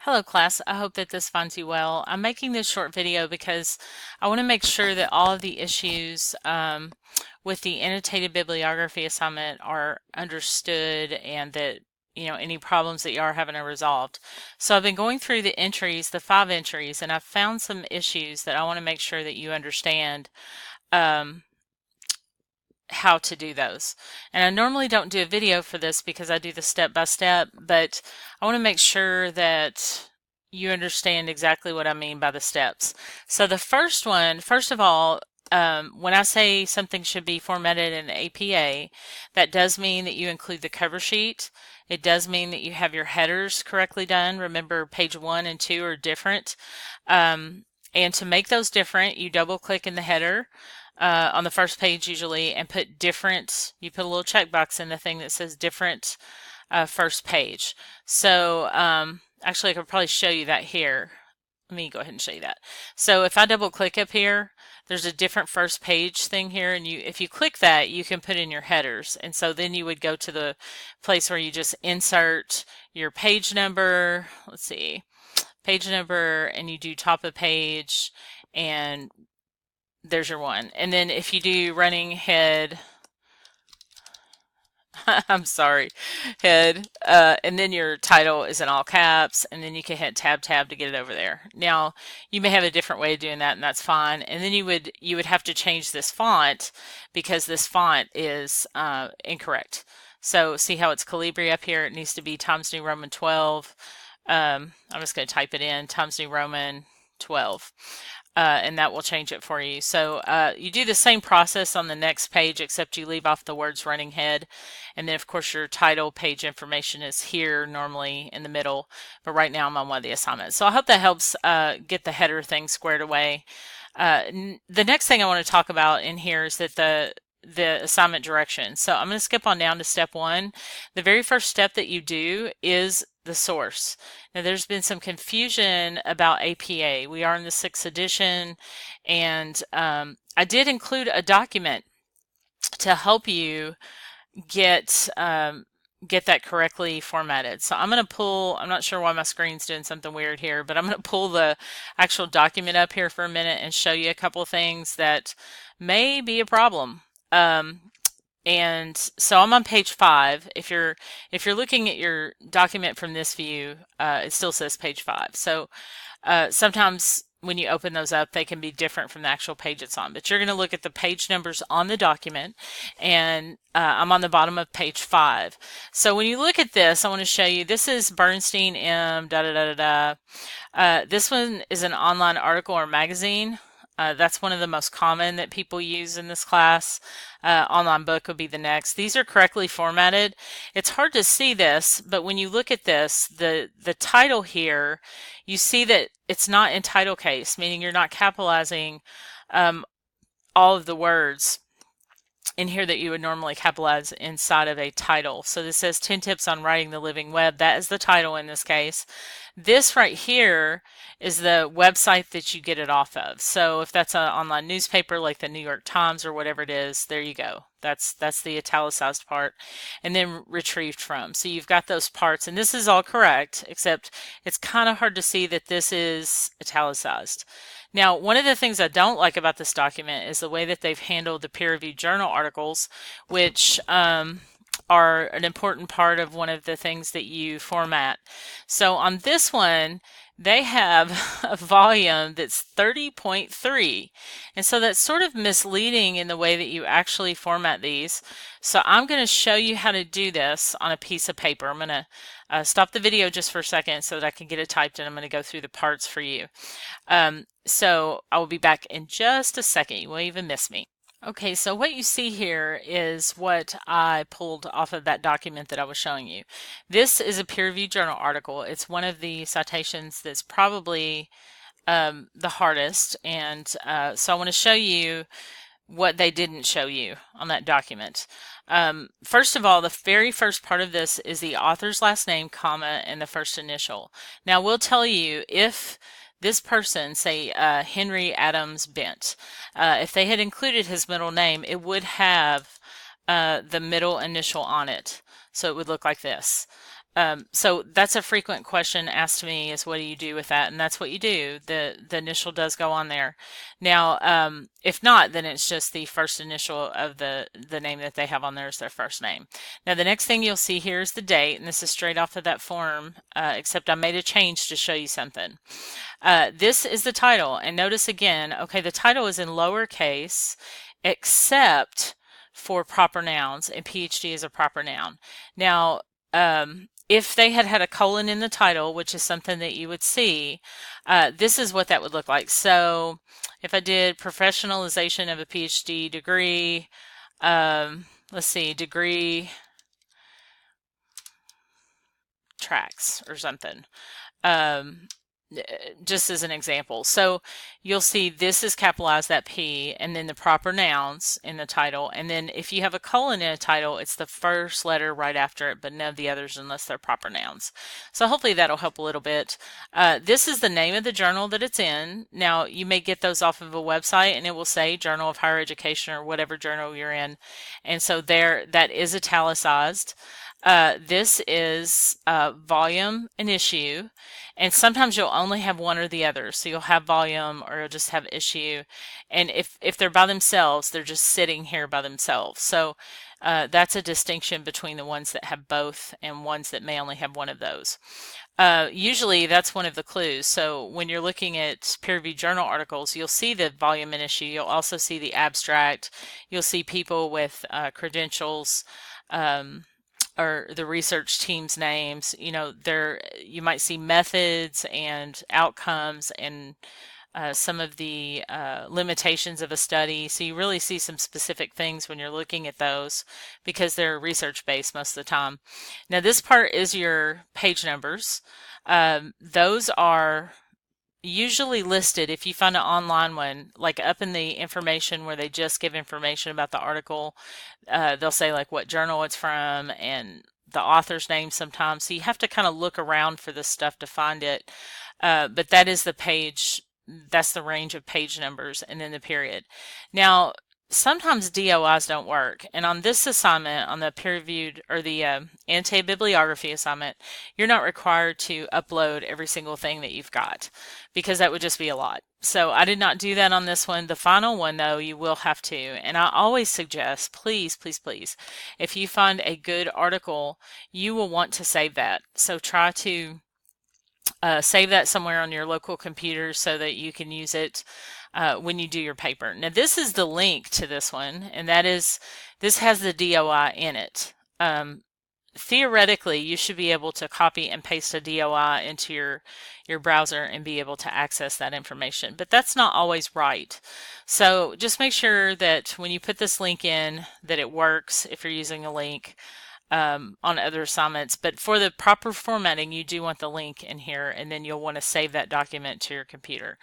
Hello class, I hope that this finds you well. I'm making this short video because I want to make sure that all of the issues with the annotated bibliography assignment are understood and that any problems that you are having are resolved. So I've been going through the entries, the 5 entries, and I've found some issues that I want to make sure that you understand um, how to do those. And I normally don't do a video for this because I do the step by step, but I want to make sure that you understand exactly what I mean by the steps. So the first one, first of all, when I say something should be formatted in APA, that does mean that you include the cover sheet. It does mean that you have your headers correctly done. Remember, page 1 and 2 are different. And to make those different, you double click in the header on the first page usually and put different, you put a little checkbox in the thing that says different first page. So actually I could probably show you that here. Let me go ahead and show you that. So if I double click up here, there's a different first page thing here, and if you click that, you can put in your headers. And so then you would go to the place where you just insert your page number, let's see, page number, and you do top of page, and there's your one. And then if you do running head, I'm sorry, head, and then your title is in all caps, and then you can hit tab to get it over there. Now, you may have a different way of doing that, and that's fine. And then you would have to change this font because this font is incorrect. So see how it's Calibri up here? It needs to be Times New Roman 12. I'm just going to type it in, Times New Roman 12. And that will change it for you. So you do the same process on the next page, except you leave off the words running head. And then, of course, your title page information is here normally in the middle. But right now I'm on one of the assignments. So I hope that helps get the header thing squared away. The next thing I want to talk about in here is that the assignment direction. So I'm going to skip on down to step 1. The very first step that you do is the source. Now there's been some confusion about APA. We are in the 6th edition, and I did include a document to help you get that correctly formatted. So I'm going to pull, I'm not sure why my screen's doing something weird here, but I'm going to pull the actual document up here for a minute and show you a couple of things that may be a problem. And so I'm on page 5. If you're looking at your document from this view, it still says page 5. So sometimes when you open those up, they can be different from the actual page it's on. But you're going to look at the page numbers on the document, and I'm on the bottom of page 5. So when you look at this, I want to show you, this is Bernstein M. This one is an online article or magazine. That's one of the most common that people use in this class. Online book would be the next. These are correctly formatted. It's hard to see this, but when you look at this, the title here, you see that it's not in title case, meaning you're not capitalizing all of the words in here that you would normally capitalize inside of a title. So this says 10 tips on writing the living web. That is the title in this case. This right here is the website that you get it off of. So if that's an online newspaper like the New York Times or whatever it is, there you go. That's the italicized part, and then retrieved from. So you've got those parts, and this is all correct, except it's kind of hard to see that this is italicized. Now, one of the things I don't like about this document is the way that they've handled the peer-reviewed journal articles, which are an important part of one of the things that you format. So on this one, they have a volume that's 30.3, and so that's sort of misleading in the way that you actually format these. So I'm going to show you how to do this on a piece of paper. I'm going to stop the video just for a second so that I can get it typed, and I'm going to go through the parts for you. So I will be back in just a second. You won't even miss me. Okay, so what you see here is what I pulled off of that document that I was showing you. This is a peer-reviewed journal article. It's one of the citations that's probably the hardest, and so I want to show you what they didn't show you on that document. First of all, the very first part of this is the author's last name, comma, and the first initial. Now, we'll tell you if this person, say Henry Adams Bent, if they had included his middle name, it would have the middle initial on it. So it would look like this. So that's a frequent question asked to me is what do you do with that? And that's what you do. The initial does go on there. Now, if not, then it's just the first initial of the name that they have on there is their first name. Now, the next thing you'll see here is the date, and this is straight off of that form, except I made a change to show you something. This is the title, and notice again, okay, the title is in lowercase, except for proper nouns, and PhD is a proper noun. Now, if they had had a colon in the title, which is something that you would see, this is what that would look like. So if I did professionalization of a PhD degree, let's see, degree tracks or something. Just as an example. So you'll see this is capitalized, that P, and then the proper nouns in the title. And then if you have a colon in a title, it's the first letter right after it, but none of the others unless they're proper nouns. So hopefully that'll help a little bit. This is the name of the journal that it's in. Now you may get those off of a website and it will say Journal of Higher Education or whatever journal you're in. And so there, that is italicized. This is volume and issue, and sometimes you'll only have one or the other. So you'll have volume or you'll just have issue. And if they're by themselves, they're just sitting here by themselves. So that's a distinction between the ones that have both and ones that may only have one of those. Usually that's one of the clues. So when you're looking at peer-reviewed journal articles, you'll see the volume and issue. You'll also see the abstract. You'll see people with credentials. Or the research team's names, you know, there you might see methods and outcomes and some of the limitations of a study. So you really see some specific things when you're looking at those because they're research based most of the time. Now this part is your page numbers. Those are usually listed if you find an online one, like up in the information where they just give information about the article. They'll say like what journal it's from and the author's name sometimes. So you have to kind of look around for this stuff to find it. But that is the page, that's the range of page numbers and then the period. Now, sometimes DOIs don't work. And on this assignment, on the peer-reviewed or the annotated bibliography assignment, you're not required to upload every single thing that you've got because that would just be a lot. So I did not do that on this one. The final one, though, you will have to. And I always suggest, please, please, please, if you find a good article, you will want to save that. So try to save that somewhere on your local computer so that you can use it when you do your paper. Now this is the link to this one, and that is, this has the DOI in it. Theoretically, you should be able to copy and paste a DOI into your browser and be able to access that information, but that's not always right. So just make sure that when you put this link in that it works if you're using a link on other assignments, but for the proper formatting you do want the link in here, and then you'll want to save that document to your computer.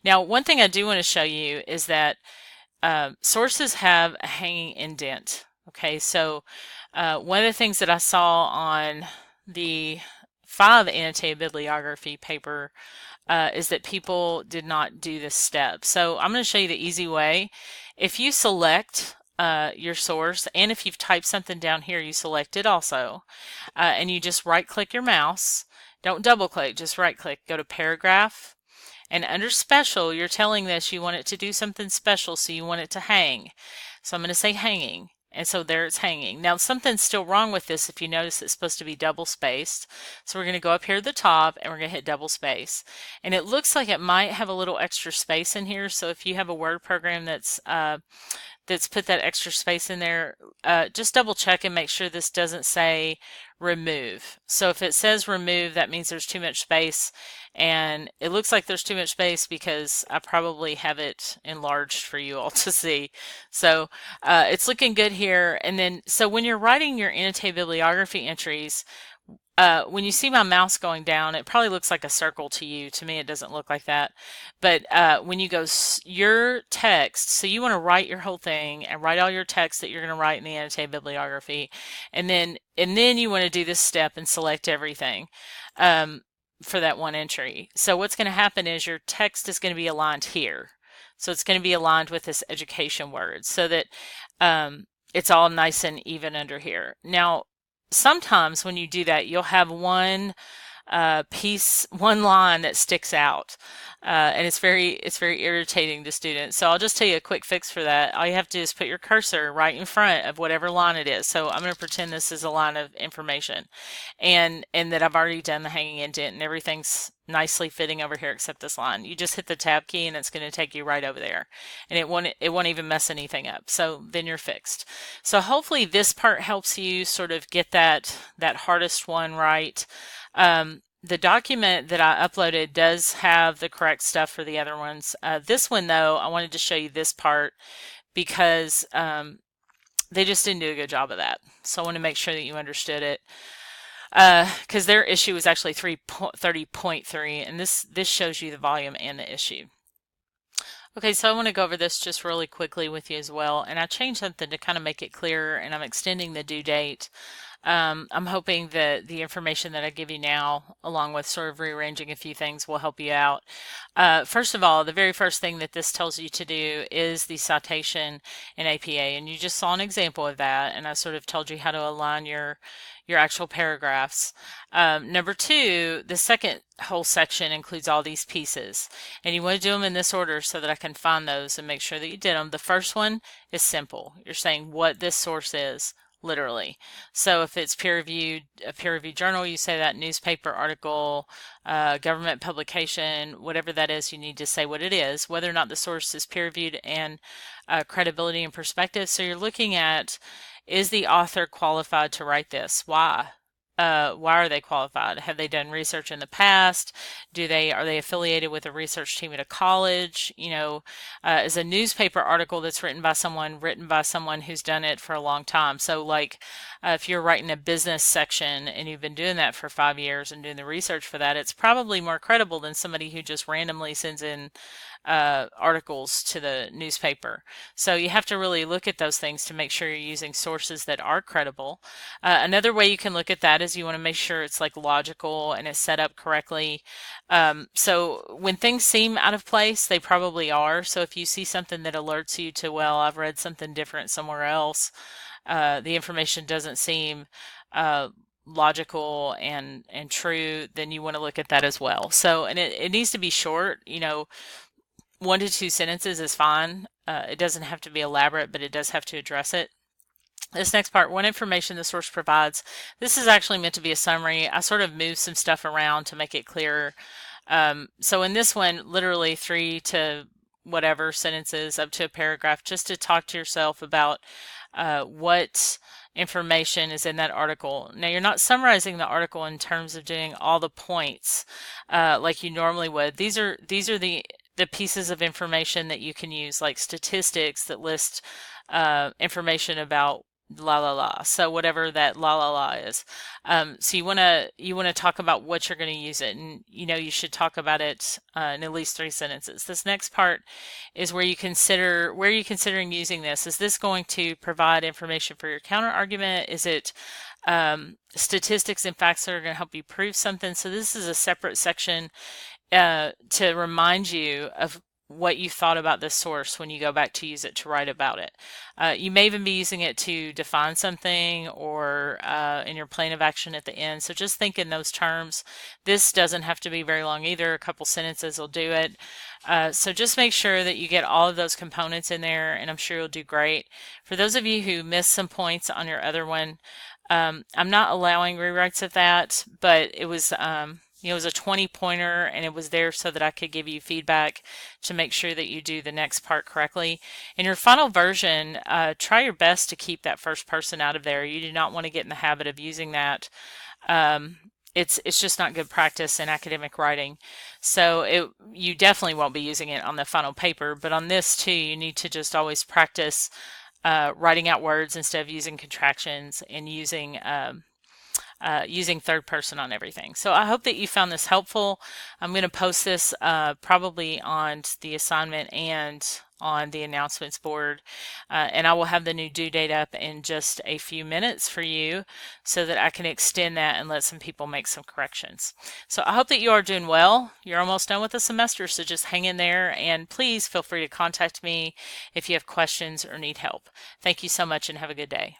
Now one thing I do want to show you is that sources have a hanging indent. Okay, so one of the things that I saw on the 5 annotated bibliography paper is that people did not do this step. So I'm going to show you the easy way. If you select your source, and if you've typed something down here, you select it also, and you just right click your mouse. Don't double click, just right click, go to paragraph, and under special you're telling this you want it to do something special, so you want it to hang. So I'm going to say hanging, and so there it's hanging. Now something's still wrong with this. If you notice, it's supposed to be double spaced, so we're going to go up here at the top and we're going to hit double space, and it looks like it might have a little extra space in here. So if you have a Word program that's put that extra space in there, just double check and make sure this doesn't say remove. So if it says remove, that means there's too much space, and it looks like there's too much space because I probably have it enlarged for you all to see. So it's looking good here. And then so when you're writing your annotated bibliography entries, when you see my mouse going down, it probably looks like a circle to you. To me, it doesn't look like that. But when you go your text, so you want to write your whole thing and write all your text that you're going to write in the annotated bibliography, and then you want to do this step and select everything for that one entry. So what's going to happen is your text is going to be aligned here. So it's going to be aligned with this education word so that it's all nice and even under here. Now, sometimes when you do that, you'll have one line that sticks out, and it's very irritating to students. So I'll just tell you a quick fix for that. All you have to do is put your cursor right in front of whatever line it is. So I'm going to pretend this is a line of information, and that I've already done the hanging indent and everything's nicely fitting over here except this line. You just hit the tab key and it's going to take you right over there, and it won't even mess anything up. So then you're fixed. So hopefully this part helps you sort of get that hardest one right. The document that I uploaded does have the correct stuff for the other ones. This one, though, I wanted to show you this part because they just didn't do a good job of that. So I want to make sure that you understood it. Because their issue was actually 330.3, and this shows you the volume and the issue. Okay, so I want to go over this just really quickly with you as well, and I changed something to kind of make it clearer, and I'm extending the due date. I'm hoping that the information that I give you now, along with sort of rearranging a few things, will help you out. First of all, the very first thing that this tells you to do is the citation in APA, and you just saw an example of that, and I sort of told you how to align your actual paragraphs. Number two, the second whole section includes all these pieces, and you want to do them in this order so that I can find those and make sure that you did them. The first one is simple. You're saying what this source is, literally. So if it's a peer-reviewed journal, you say that, newspaper article, government publication, whatever that is, you need to say what it is, whether or not the source is peer-reviewed, and credibility and perspective. So you're looking at, is the author qualified to write this? Why? Why are they qualified? Have they done research in the past? Are they affiliated with a research team at a college? Is a newspaper article that's written by someone who's done it for a long time. So like if you're writing a business section and you've been doing that for 5 years and doing the research for that, it's probably more credible than somebody who just randomly sends in articles to the newspaper. So you have to really look at those things to make sure you're using sources that are credible. Another way you can look at that is you want to make sure it's like logical and it's set up correctly. So when things seem out of place, they probably are. So if you see something that alerts you to, well, I've read something different somewhere else, the information doesn't seem logical and true, then you want to look at that as well. So, and it needs to be short, 1 to 2 sentences is fine. It doesn't have to be elaborate, but it does have to address it. This next part, what information the source provides. This is actually meant to be a summary. I sort of moved some stuff around to make it clearer. So in this one, literally 3 to whatever sentences up to a paragraph, just to talk to yourself about what information is in that article. Now, you're not summarizing the article in terms of doing all the points like you normally would. These are the pieces of information that you can use, like statistics that list information about la la la. So whatever that la la la is. So you want to talk about what you're going to use it, and you should talk about it in at least 3 sentences. This next part is where you are you considering using this? Is this going to provide information for your counter argument? Is it statistics and facts that are going to help you prove something? So this is a separate section to remind you of what you thought about this source when you go back to use it to write about it. You may even be using it to define something or in your plan of action at the end. So just think in those terms. This doesn't have to be very long either. A couple sentences will do it. So just make sure that you get all of those components in there, and I'm sure you'll do great. For those of you who missed some points on your other one, I'm not allowing rewrites of that, but it was it was a 20-pointer, and it was there so that I could give you feedback to make sure that you do the next part correctly. In your final version, try your best to keep that first person out of there. You do not want to get in the habit of using that. It's just not good practice in academic writing. So you definitely won't be using it on the final paper, but on this too, you need to just always practice writing out words instead of using contractions, and using third person on everything. So I hope that you found this helpful. I'm going to post this probably on the assignment and on the announcements board, and I will have the new due date up in just a few minutes for you so that I can extend that and let some people make some corrections. So I hope that you are doing well. You're almost done with the semester, so just hang in there, and please feel free to contact me if you have questions or need help. Thank you so much, and have a good day.